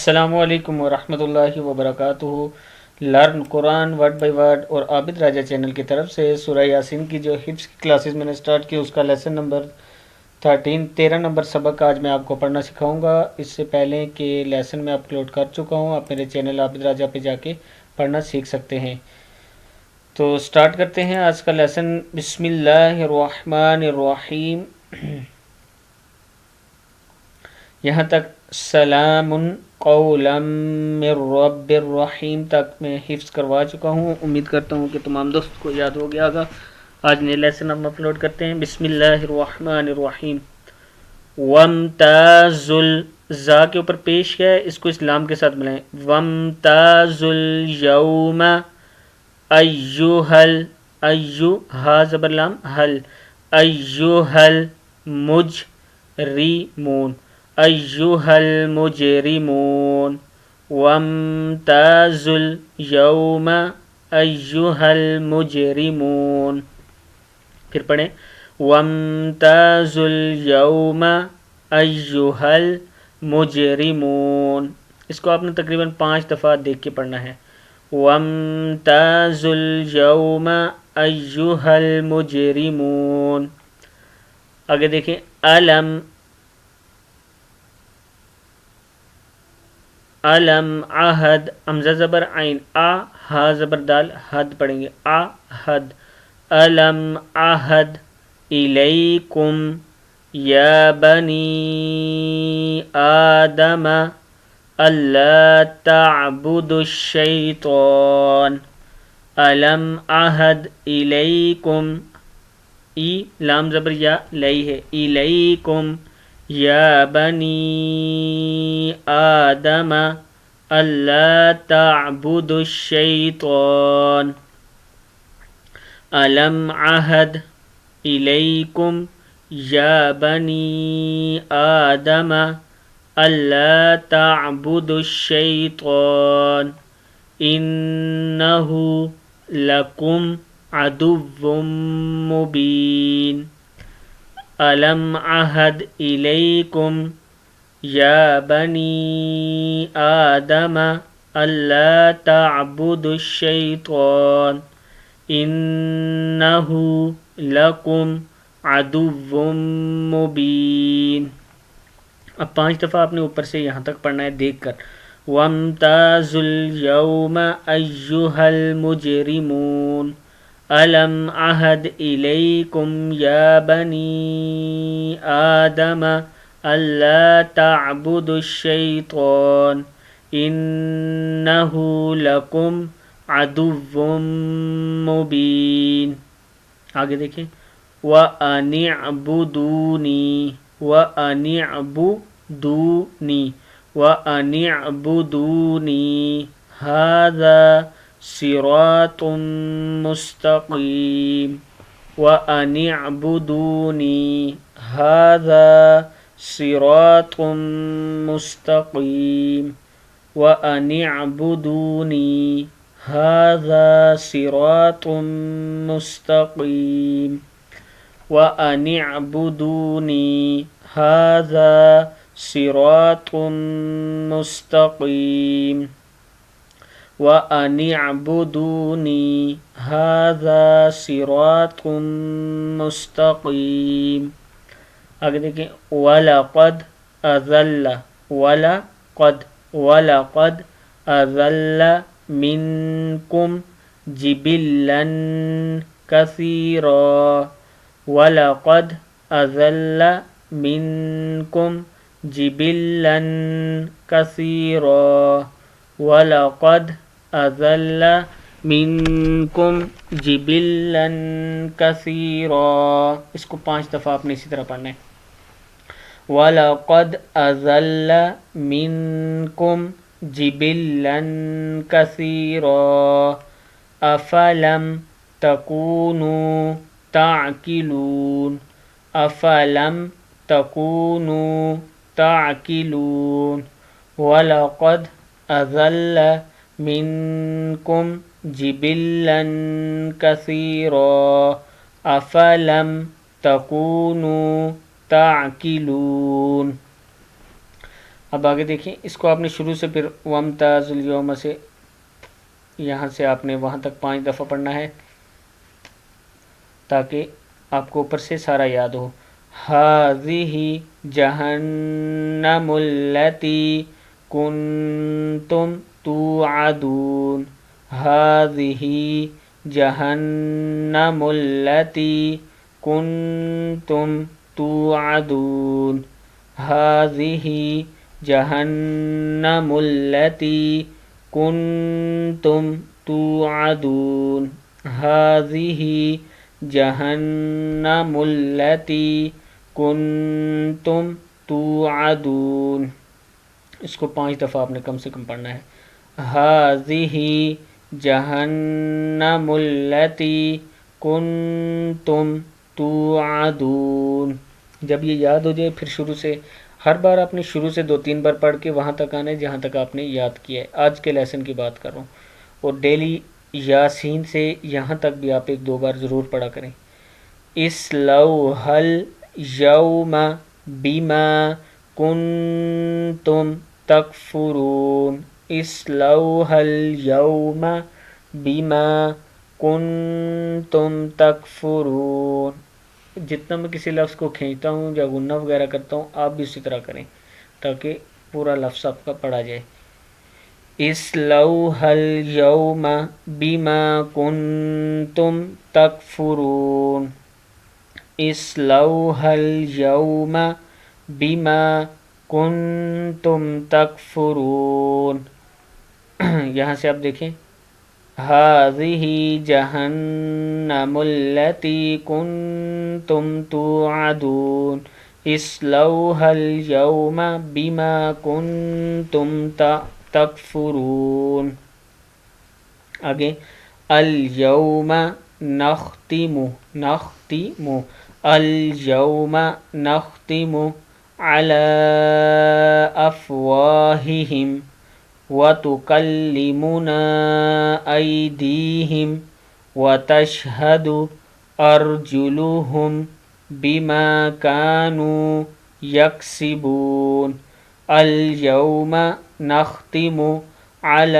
السلام علیکم ورحمۃ اللہ وبرکاتہ۔ Learn Quran word by word اور عابد راجہ چینل کی طرف سے سورہ یاسین کی جو حفظ کی کلاسز میں نے سٹارٹ کی اس کا لیسن نمبر 13 نمبر سبق آج میں آپ کو پڑھنا سکھاؤں گا۔ اس سے پہلے کہ لیسن میں اپلوڈ کر چکا ہوں، آپ میرے چینل عابد راجہ پہ جا کے پڑھنا سیکھ سکتے ہیں۔ تو سٹارٹ کرتے ہیں آج کا لیسن۔ بسم اللہ الرحمن الرحیم۔ یہاں تک سلام قولا من رب الرحیم تک میں حفظ کروا چکا ہوں، امید کرتا ہوں کہ تمام دوست کو یاد ہو گیا ہوگا۔ آج نئے لیسن ہم اپلوڈ کرتے ہیں۔ بسم اللہ الرحمن الرحیم۔ وامتاز زا کے اوپر پیش ہے، اس کو اسلام کے ساتھ ملائیں۔ وامتاز الیوم ایوہل ایو ہا زبر لام حل ایوہل مجرمون ایوہ المجرمون وامتازوا اليوم ایوہ المجرمون۔ پھر پڑھیں وامتازوا اليوم ایوہ المجرمون۔ اس کو آپ نے تقریباً 5 دفعہ دیکھ کے پڑھنا ہے۔ وامتازوا اليوم ایوہ المجرمون۔ آگے دیکھیں علم علم عہد حمزہ زبر عین آ ہا زبر دال حد پڑھیں گے آ حد علم عہد الیکم یا بنی آدم اللہ تعبدوا الشیطان علم عہد الیکم ای لام زبر یا لئی ہے الیکم یا بنی آدم اللہ تعبدوا الشیطان علم عہد الیکم یا بنی آدم اللہ تعبدوا الشیطان انہ لکم عدو مبین علم عہد الیکم یا بنی آدم اللہ تعبدوا الشیطان انہ لکم عدو مبین۔ اب 5 دفعہ آپ نے اوپر سے یہاں تک پڑھنا ہے دیکھ کر۔ وامتازوا اليوم ایہا المجرمون علم عہد الیکم یا بنی آدم اللہ تعبدوا الشیطان انہ لکم عدو مبین۔ آگے دیکھیں وَأَنِ اعْبُدُونِی وَأَنِ اعْبُدُونِی وَأَنِ اعْبُدُونِی ھَذَا صِرَاطٌ مُسْتَقِیمٌ وَأَنِ اعْبُدُونِی ھَذَا صِرَاطٌ مُسْتَقِیمٌ وَأَنِ اعْبُدُونِی ھَذَا صِرَاطٌ مُسْتَقِیمٌ وَأَنِ اعْبُدُونِی ھَذَا صِرَاطٌ مُسْتَقِیمٌ وَأَنِ اعْبُدُونِی ھَذَا صِرَاطٌ مُسْتَقِیمٌ۔ آگے دیکھیں وَلَقَدْ أَضَلَّ وَلَقَدْ أَضَلَّ مِنْکُمْ جِبِلًّا کَثِیرًا وَلَقَدْ أَضَلَّ مِنْکُمْ جِبِلًّا کَثِیرًا وَلَقَدْ أَضَلَّ مِنْکُمْ جِبِلًّا کَثِیرًا۔ اس کو 5 دفعہ آپ نے اسی طرح پڑھنا ہے۔ وَلَقَدْ أَضَلَّ مِنْکُمْ جِبِلًّا کَثِیرًا أَفَلَمْ تَکُونُوا تَعْقِلُونَ أَفَلَمْ تَکُونُوا تَعْقِلُونَ وَلَقَدْ أَضَلَّ مِنْکُمْ جِبِلًّا کَثِیرًا أَفَلَمْ تَکُونُوا تَعْقِلُونَ۔ اب آگے دیکھیں، اس کو آپ نے شروع سے پھر وَامْتَازُ الْيَوْمَ سے یہاں سے آپ نے وہاں تک 5 دفعہ پڑھنا ہے تاکہ آپ کو اوپر سے سارا یاد ہو. هَذِهِ جَهَنَّمُ الَّتِي كُنْتُمْ تُوعَدُونَ. هَذِهِ جَهَنَّمُ الَّتِي كُنْتُمْ تُوعَدُونَ. هَذِهِ جَهَنَّمُ الَّتِي كُنْتُمْ تُوعَدُونَ. هَذِهِ جہنم التی کنتم توعدون. اس کو 5 دفعہ آپ نے کم سے کم پڑھنا ہے. ہذہ جہنم التی کنتم توعدون. جب یہ یاد ہو جائے پھر شروع سے ہر بار آپ نے شروع سے 2-3 بار پڑھ کے وہاں تک آنا ہے جہاں تک آپ نے یاد کیا ہے. آج کے لیسن کی بات کر رہا ہوں. اور ڈیلی یاسین سے یہاں تک بھی آپ 1-2 بار ضرور پڑھا کریں. اصلوها اليوم بما کنتم تکفرون. اصلوها اليوم بما کنتم تکفرون. جتنا میں کسی لفظ کو کھینچتا ہوں یا غنہ وغیرہ کرتا ہوں آپ بھی اسی طرح کریں تاکہ پورا لفظ آپ کا پڑھا جائے. اصلوها اليوم بما کنتم تکفرون. اصلوها اليوم بما کنتم تکفرون. یہاں سے آپ دیکھیں هذه جہنم التی کنتم توعدون. اصلوها اليوم بما کنتم تکفرون. آگے الیوم نختم الیوم نختم علی افواہہم وتکلمنا ایدیہم وتشہد ارجلہم بما کانوا یکسبون. الیوم نختم علی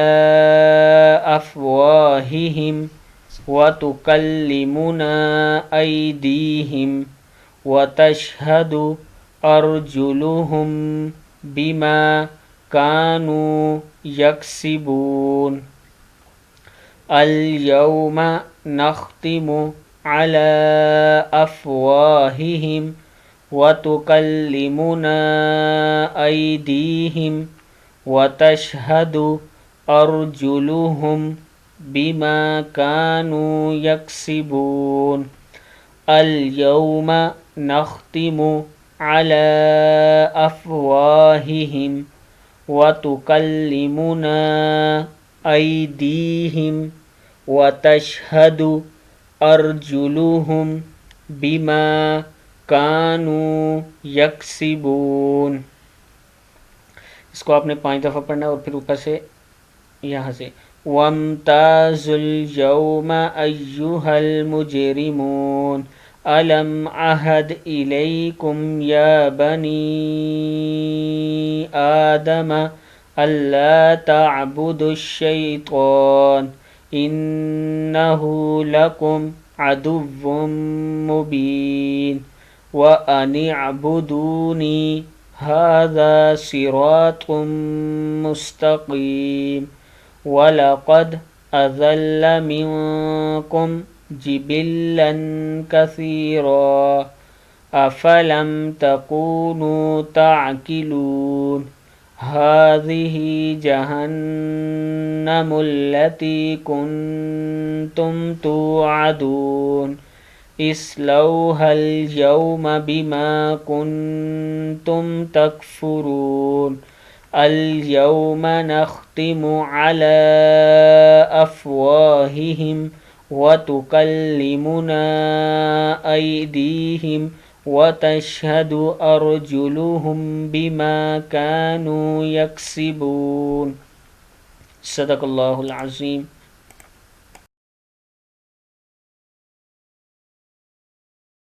افواہہم وتکلمنا ایدیہم وتشہد ارجلہم بما کانوا یکسبون. الیوم نختم علی افواہہم وتکلمنا ایدیہم وتشہد ارجلہم بما کانوا یکسبون. الیوم نختم علی افواہہم وتکلمنا ایدیہم وتشہد ارجلہم بما کانوا یکسبون. اس کو آپ نے 5 دفعہ پڑھنا ہے اور پھر اوپر سے یہاں سے وَامْتَازُوا الْيَوْمَ أَيُّهَا الْمُجْرِمُونَ أَلَمْ أَعْهَدْ إِلَيْكُمْ يَا بَنِي آدَمَ أَلَّا تَعْبُدُوا الشَّيْطَانَ إِنَّهُ لَكُمْ عَدُوٌّ مُّبِينٌ وَأَنِ اعْبُدُونِي هَذَا صِرَاطٌ مُّسْتَقِيمٌ. وَلَقَدْ أَضَلَّ مِنكُمْ جِبِلًّا كَثِيرًا أَفَلَمْ تَكُونُوا تَعْقِلُونَ. هَذِهِ جَهَنَّمُ الَّتِي كُنْتُمْ تُوعَدُونَ. اصلوها اليوم بما كنتم تكفرون. اليوم نختم على أفواههم وتكلمنا أيديهم وتشهد أرجلهم بما كانوا يكسبون. صدق الله العظيم.